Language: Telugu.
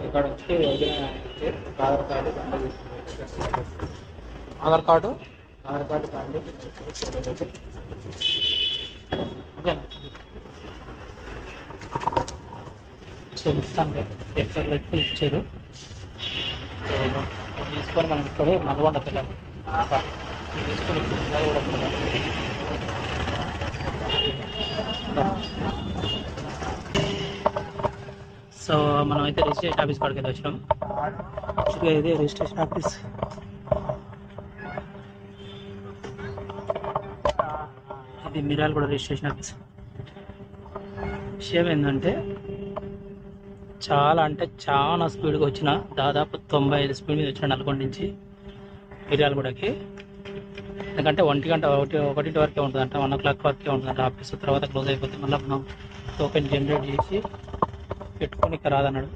ఇక్కడ వచ్చి Aadhaar card Aadhaar card Aadhaar card కాండి చూపిస్తాను ఎక్కడ ఇచ్చారు తీసుకొని మనం ఇక్కడ నల్గొండ పిల్లలు తీసుకొని సో మనం అయితే రిజిస్ట్రేషన్ ఆఫీస్ కాడికి అయితే వచ్చినాం. యాక్చువల్గా ఇదే రిజిస్ట్రేషన్ ఆఫీస్. ఇది మిర్యాలగూడ రిజిస్ట్రేషన్ ఆఫీస్. విషయం ఏంటంటే చాలా అంటే చాలా స్పీడ్గా వచ్చిన, దాదాపు 95 స్పీడ్ మీద వచ్చిన నల్గొండ నుంచి మిర్యాలగూడకి. ఎందుకంటే 1 గంట 1 వరకే ఉంటుందంట, 1 o'clock వరకే ఉంటుందంట ఆఫీస్. తర్వాత క్లోజ్ అయిపోతే మళ్ళీ మనం టోకెన్ జనరేట్ చేసి పెట్టుకొని ఇక్కడ రాదన్నాడు.